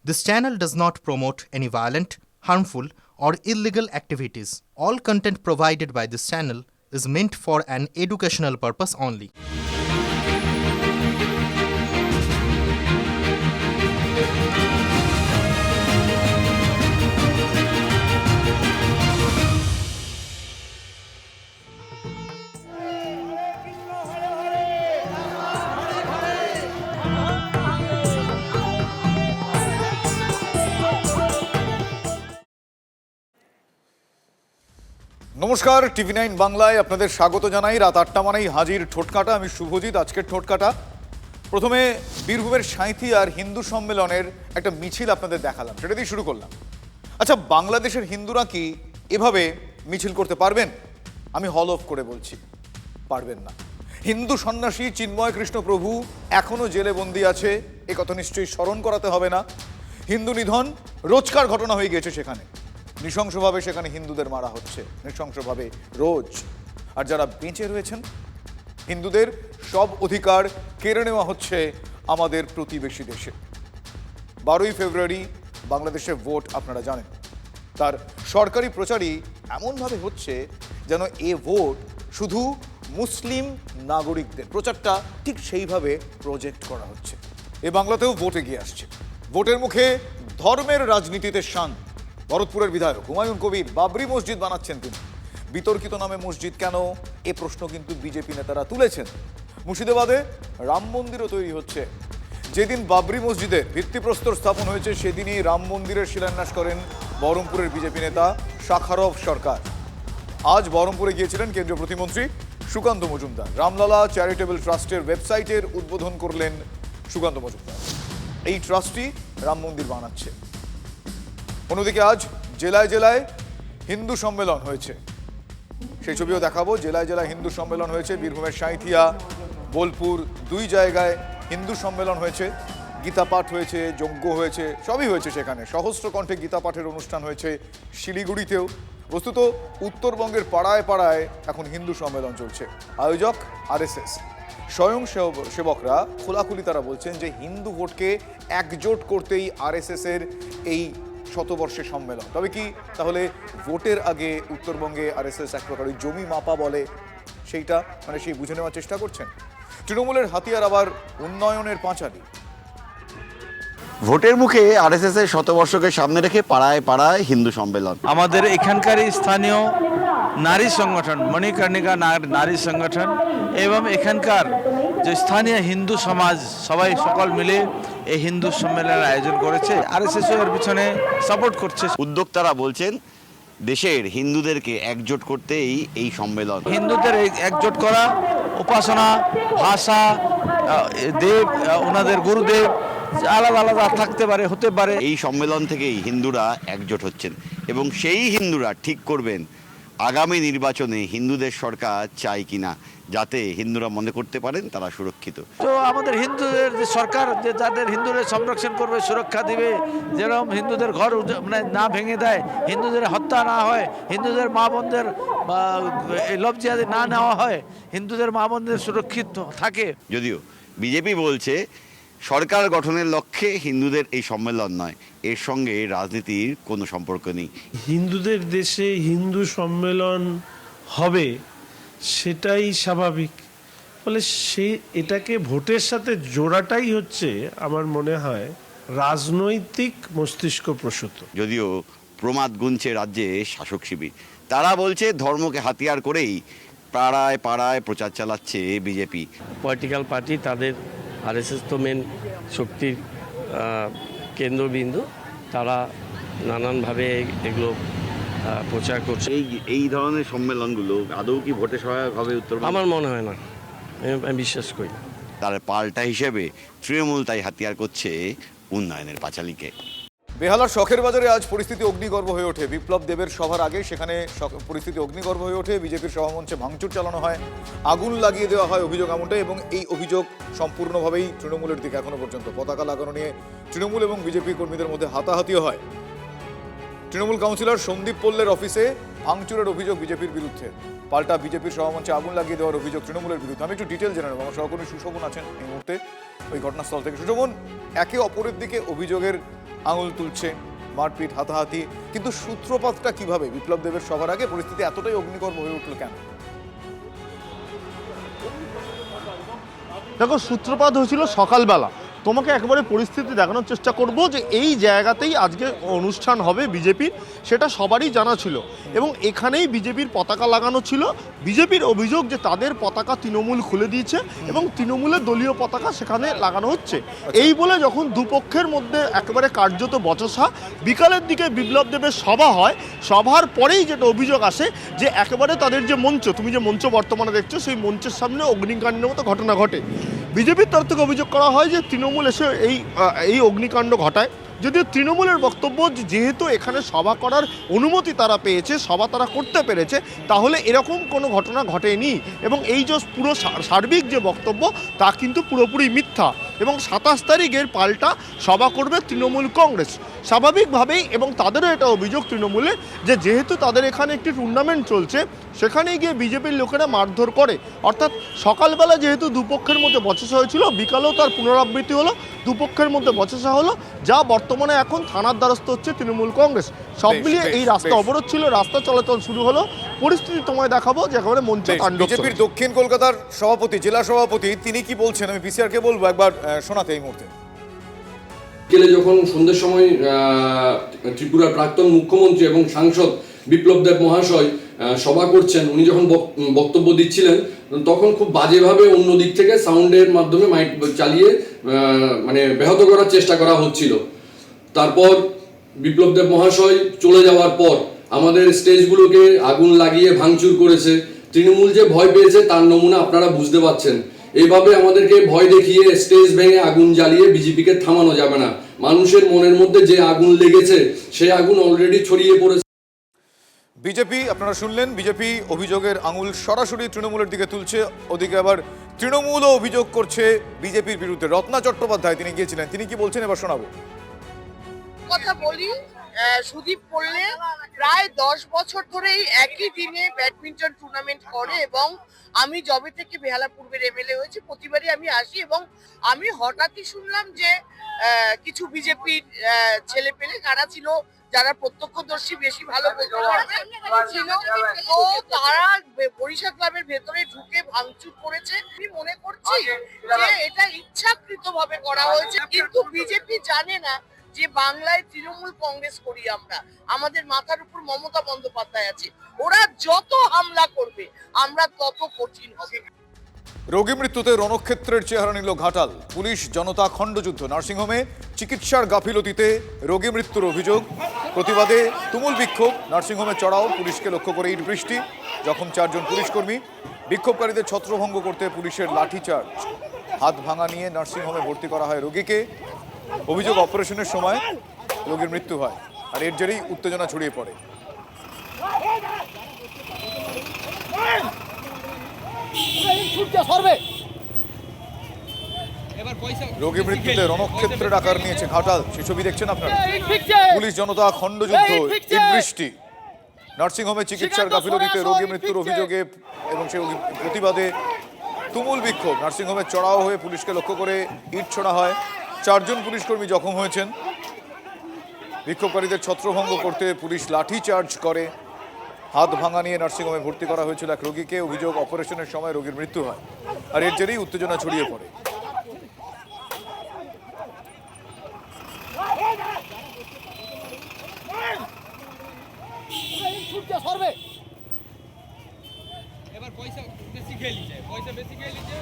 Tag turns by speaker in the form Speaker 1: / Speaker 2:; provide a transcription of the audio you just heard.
Speaker 1: This channel does not promote any violent, harmful, or illegal activities. All content provided by this channel is meant for an educational purpose only.
Speaker 2: নমস্কার, টিভি9 বাংলায় আপনাদের স্বাগত জানাই। রাত ৮টা মানেই হাজির ঠোঁটকাটা। আমি শুভজিৎ। আজকের ঠোঁটকাটা প্রথমে বীরভূমের সাঁইথি আর হিন্দু সম্মেলনের একটা মিছিল আপনাদের দেখালাম, সেটা দিয়ে শুরু করলাম। আচ্ছা, বাংলাদেশের হিন্দুরা কি এভাবে মিছিল করতে পারবেন? আমি হল অফ করে বলছি, পারবেন না। হিন্দু সন্ন্যাসী চিন্ময় কৃষ্ণ প্রভু এখনও জেলে বন্দী আছে, এ কথা নিশ্চয়ই স্মরণ করাতে হবে না। হিন্দু নিধন রোজকার ঘটনা হয়ে গেছে সেখানে। নৃশংসভাবে সেখানে হিন্দুদের মারা হচ্ছে, নৃশংসভাবে রোজ। আর যারা বেঁচে রয়েছেন, হিন্দুদের সব অধিকার কেড়ে নেওয়া হচ্ছে আমাদের প্রতিবেশী দেশে। 12ই ফেব্রুয়ারি বাংলাদেশে ভোট, আপনারা জানেন। তার সরকারি প্রচারই এমনভাবে হচ্ছে যেন এ ভোট শুধু মুসলিম নাগরিকদের, প্রচারটা ঠিক সেইভাবে প্রজেক্ট করা হচ্ছে। এ বাংলাতেও ভোট এগিয়ে আসছে। ভোটের মুখে ধর্মের রাজনীতিতে শান। ভরতপুরের বিধায়ক হুমায়ুন কবির বাবরি মসজিদ বানাচ্ছেন তিনি। বিতর্কিত নামে মসজিদ কেন, এ প্রশ্ন কিন্তু বিজেপি নেতারা তুলেছেন। মুর্শিদাবাদে রাম মন্দিরও তৈরি হচ্ছে। যেদিন বাবরি মসজিদের ভিত্তিপ্রস্তর স্থাপন হয়েছে সেদিনই রাম মন্দিরের শিলান্যাস করেন বহরমপুরের বিজেপি নেতা শাখারভ সরকার। আজ বহরমপুরে গিয়েছিলেন কেন্দ্রীয় প্রতিমন্ত্রী সুকান্ত মজুমদার। রামলালা চ্যারিটেবল ট্রাস্টের ওয়েবসাইটের উদ্বোধন করলেন সুকান্ত মজুমদার। এই ট্রাস্টই রাম মন্দির বানাচ্ছে। অন্যদিকে আজ জেলায় জেলায় হিন্দু সম্মেলন হয়েছে, সেই ছবিও দেখাবো। জেলায় জেলায় হিন্দু সম্মেলন হয়েছে। বীরভূমের সাঁইথিয়া, বোলপুর, দুই জায়গায় হিন্দু সম্মেলন হয়েছে। গীতা পাঠ হয়েছে, যজ্ঞ হয়েছে, সবই হয়েছে সেখানে। সহস্র কণ্ঠে গীতা পাঠের অনুষ্ঠান হয়েছে শিলিগুড়িতেও। বস্তুত উত্তরবঙ্গের পাড়ায় পাড়ায় এখন হিন্দু সম্মেলন চলছে। আয়োজক আরএসএস। স্বয়ং সেবকরা খোলাখুলি তারা বলছেন যে হিন্দু ভোটকে একজোট করতেই আরএসএস এর এই শতবর্ষের সম্মেলন। তবে কি তাহলে ভোটের আগে উত্তরবঙ্গে আরএসএস এক প্রকার জমি মাপা বলে সেইটা, মানে সেই বুঝে নেওয়ার চেষ্টা করছেন? তৃণমূলের হাতিয়ার আবার উন্নয়নের পাঁচালী।
Speaker 3: ভোটের মুখে আরএসএস এর শতবর্ষকে সামনে রেখে পাড়ায় পাড়ায় হিন্দু সম্মেলন।
Speaker 4: আমাদের এখানকারই স্থানীয় নারী সংগঠন মণিকর্ণিকা নারী সংগঠন এবং এখানকার যে স্থানীয় হিন্দু সমাজ সবাই সকল মিলে এই হিন্দু সম্মেলনের আয়োজন করেছে। আরএসএস এর পিছনে সাপোর্ট করছে।
Speaker 3: উদ্যোক্তারা বলছেন দেশের হিন্দুদেরকে একজোট করতেই এই সম্মেলন।
Speaker 4: হিন্দুদের একজোট করা, উপাসনা, ভাষা, দেব, ওনাদের গুরুদেব আলাদা আলাদা থাকতে পারে, হতে পারে।
Speaker 3: এই সম্মেলন থেকেই হিন্দুরা একজোট হচ্ছেন এবং সেই হিন্দুরা ঠিক করবেন আগামী নির্বাচনে হিন্দুদের সরকার চাই কিনা, যাতে হিন্দুরা মনে করতে পারেন তারা সুরক্ষিত।
Speaker 4: তো আমাদের হিন্দুদের যে সরকার, যে যাদের হিন্দুদের সংরক্ষণ করবে, সুরক্ষা দিবে, যেরকম হিন্দুদের ঘর মানে না ভেঙে দেয়, হিন্দুদের হত্যা না হয়, হিন্দুদের মা বোনদের লজ্জিয়াদি না নেওয়া হয়, হিন্দুদের মা বোনদের সুরক্ষিত থাকে।
Speaker 3: যদিও বিজেপি বলছে সরকার গঠনের লক্ষ্যে হিন্দুদের এই সম্মেলন নয়, এর সঙ্গে রাজনীতির কোনো সম্পর্ক নেই।
Speaker 5: হিন্দুদের দেশে হিন্দু সম্মেলন হবে সেটাই স্বাভাবিক, ফলে এটাকে ভোটের সাথে জোড়াটাই হচ্ছে আমার মনে হয় রাজনৈতিক মস্তিষ্ক প্রসূত।
Speaker 3: যদিও প্রমাদ গুনছে রাজ্যে শাসক শিবির, তারা বলছে ধর্মকে হাতিয়ার করেই পাড়ায় পাড়ায় প্রচার চালাচ্ছে বিজেপি।
Speaker 6: পলিটিক্যাল পার্টি, তাদের আরএসএস তো মেন শক্তির কেন্দ্রবিন্দু, তারা নানানভাবে এগুলো প্রচার করছে।
Speaker 3: এই ধরনের সম্মেলনগুলো আদৌ কি ভোটে সহায়ক হবে উত্তরবঙ্গে?
Speaker 6: আমার মনে হয় না, আমি বিশ্বাস করি না।
Speaker 3: তার পাল্টা হিসেবে তৃণমূল তাই হাতিয়ার করছে উন্নয়নের পাঁচালীকে।
Speaker 2: বেহালার শখের বাজারে আজ পরিস্থিতি অগ্নিগর্ভ হয়ে ওঠে। বিপ্লব দেবের সভার আগে সেখানে পরিস্থিতি অগ্নিগর্ভ হয়ে ওঠে। বিজেপির সভামঞ্চে ভাঙচুর চালানো হয়, আগুন লাগিয়ে দেওয়া হয়, অভিযোগ এমনটাই। এবং এই অভিযোগ সম্পূর্ণভাবেই তৃণমূলের দিকে। এখনো পর্যন্ত পতাকা লাগানো নিয়ে তৃণমূল এবং বিজেপি কর্মীদের মধ্যে হাতাহাতিও হয়। তৃণমূল কাউন্সিলর সন্দীপ পল্লের অফিসে ভাঙচুরের অভিযোগ বিজেপির বিরুদ্ধে, পাল্টা বিজেপির সভামঞ্চে আগুন লাগিয়ে দেওয়ার অভিযোগ তৃণমূলের বিরুদ্ধে। আমি একটু ডিটেল জেনে নেব, আমার সহকর্মী সুশোভন আছেন এই মুহূর্তে ওই ঘটনাস্থল থেকে। সুশোভন, একে অপরের দিকে অভিযোগের আঙুল তুলছে, মারপিট, হাতাহাতি, কিন্তু সূত্রপাতটা কিভাবে? বিপ্লব দেবের সভার আগে পরিস্থিতি এতটাই অগ্নিকর্ম হয়ে উঠল কেন?
Speaker 7: দেখো, সূত্রপাত হয়েছিল সকালবেলা। তোমাকে একেবারে পরিস্থিতি দেখানোর চেষ্টা করব যে এই জায়গাতেই আজকে অনুষ্ঠান হবে বিজেপির, সেটা সবারই জানা ছিল এবং এখানেই বিজেপির পতাকা লাগানো ছিল। বিজেপির অভিযোগ যে তাদের পতাকা তৃণমূল খুলে দিয়েছে এবং তৃণমূলের দলীয় পতাকা সেখানে লাগানো হচ্ছে। এই বলে যখন দুপক্ষের মধ্যে একেবারে কার্যত বচসা, বিকালের দিকে বিপ্লব দেবের সভা হয়। সভার পরেই যেটা অভিযোগ আসে যে একেবারে তাদের যে মঞ্চ, তুমি যে মঞ্চ বর্তমানে দেখছো, সেই মঞ্চের সামনে অগ্নিকাণ্ডের মতো ঘটনা ঘটে। বিজেপির তরফ থেকে অভিযোগ করা হয় যে তৃণমূল এসে এই অগ্নিকাণ্ড ঘটায়। যদিও তৃণমূলের বক্তব্য যেহেতু এখানে সভা করার অনুমতি তারা পেয়েছে, সভা তারা করতে পেরেছে, তাহলে এরকম কোনো ঘটনা ঘটেনি এবং এই যে পুরো সার্বিক যে বক্তব্য তা কিন্তু পুরোপুরি মিথ্যা। এবং 27 তারিখের পাল্টা সভা করবে তৃণমূল কংগ্রেস স্বাভাবিকভাবেই। এবং তাদেরও এটা অভিযোগ তৃণমূলের যে যেহেতু তাদের এখানে একটি টুর্নামেন্ট চলছে, সেখানে গিয়ে বিজেপির লোকেরা মারধর করে। অর্থাৎ সকালবেলা যেহেতু দুপক্ষের মধ্যে বচসা হয়েছিল, বিকালেও তার পুনরাবৃত্তি হলো, দুপক্ষের মধ্যে বচসা হলো, যা বর্তমানে এখন থানার দ্বারস্থ হচ্ছে তৃণমূল কংগ্রেস। সব মিলিয়ে এই রাস্তা অবরোধ ছিল, রাস্তা চলাচল শুরু হলো। পরিস্থিতি তোমায় দেখাবো যে একেবারে মঞ্চ কাণ্ড।
Speaker 2: বিজেপির দক্ষিণ কলকাতার সভাপতি, জেলা সভাপতি, তিনি কি বলছেন আমি পিসিআরকে বলবো একবার শোনাতে এই মুহূর্তে।
Speaker 8: বিকেলে যখন সন্ধ্যের সময় ত্রিপুরার প্রাক্তন মুখ্যমন্ত্রী এবং সাংসদ বিপ্লব দেব মহাশয় সভা করছেন, উনি যখন বক্তব্য দিচ্ছিলেন তখন খুব বাজেভাবে অন্য দিক থেকে সাউন্ডের মাধ্যমে মাইক চালিয়ে মানে ব্যাহত করার চেষ্টা করা হচ্ছিল। তারপর বিপ্লব দেব মহাশয় চলে যাওয়ার পর আমাদের স্টেজগুলোকে আগুন লাগিয়ে ভাঙচুর করেছে। তৃণমূল যে ভয় পেয়েছে তার নমুনা আপনারা বুঝতে পারছেন। এইভাবে আমাদেরকে ভয় দেখিয়ে স্টেজ ভেঙে আগুন জ্বালিয়ে বিজেপিকে থামানো যাবে না। মানুষের মনের মধ্যে যে আগুন লেগেছে সেই আগুন অলরেডি ছড়িয়ে পড়েছে।
Speaker 2: বিজেপি, আপনারা শুনলেন, বিজেপি অভিযোগের আঙুল সরাসরি তৃণমূলের দিকে তুলছে, ওদিকে আবার তৃণমূলও অভিযোগ করছে বিজেপির বিরুদ্ধে। রত্না চট্টোপাধ্যায় তিনি গিয়েছিলেন, তিনি কি বলছেন এবার শোনাবো।
Speaker 9: কথা বলি, সুদীপ পড়লে প্রায় 10 বছর ধরেই একই দিনে ব্যাডমিন্টন টুর্নামেন্ট করে এবং আমি যবে থেকে বেহালা পূর্বের এমএলএ হয়েছি প্রতিবারই আমি আসি এবং আমি হঠাৎই শুনলাম যে কিছু বিজেপির ছেলে পেলে কারা ছিল যারা প্রত্যক্ষদর্শী বেশি ভালো ছিল, তো তারা বরিশা ক্লাবের ভেতরে ঢুকে ভাঙচুর করেছে। আমি মনে করছি যে এটা ইচ্ছাকৃতভাবে করা হয়েছে, কিন্তু বিজেপি জানে না যে বাংলায় তৃণমূল কংগ্রেস করি আমরা, আমাদের মাথার উপর মমতা বন্দ্যোপাধ্যায় আছে, ওরা যত হামলা করবে আমরা তত কঠিন হবে।
Speaker 2: রোগী মৃত্যুতে রণক্ষেত্রের চেহারা নিল ঘাটাল। পুলিশ জনতা খণ্ডযুদ্ধ। নার্সিংহোমে চিকিৎসার গাফিলতিতে রোগী মৃত্যুর অভিযোগ, প্রতিবাদে তুমুল বিক্ষোভ। নার্সিংহোমে চড়াও, পুলিশকে লক্ষ্য করে ইট বৃষ্টি, জখম 4 জন পুলিশকর্মী। বিক্ষোভকারীদের ছত্রভঙ্গ করতে পুলিশের লাঠিচার্জ, হাত ভাঙা নিয়ে নার্সিংহোমে ভর্তি করা হয় রোগীকে। অভিযোগ অপারেশনের সময় রোগীর মৃত্যু হয়, আর এর জেরেই উত্তেজনা ছড়িয়ে পড়ে। রোগী মৃত্যুতে রণক্ষেত্রের আকার নিয়েছে ঘাটাল, সেই ছবি দেখছেন আপনারা। পুলিশ জনতা খণ্ডযুদ্ধ, ইট বৃষ্টি। নার্সিংহোমে চিকিৎসার গাফিলতিতে রোগী মৃত্যুর অভিযোগে এবং সেই প্রতিবাদে তুমুল বিক্ষোভ। নার্সিংহোমে চড়াও হয়ে পুলিশকে লক্ষ্য করে ইট ছোড়া হয়। 4 জন পুলিশকর্মী জখম হয়েছেন। বিক্ষোভকারীদের ছত্রভঙ্গ করতে পুলিশ লাঠি চার্জ করে। হাত ভাঙা নিয়ে নার্সিংহোমে ভর্তি করা হয়েছিল এক রোগীকে। অভিযোগ অপারেশনের সময় রোগীর মৃত্যু হয়, আর এর জেরেই উত্তেজনা ছড়িয়ে পড়ে।
Speaker 10: এবার পয়সা বেশি খেয়ে লিছে, পয়সা বেশি খেয়ে লিছে।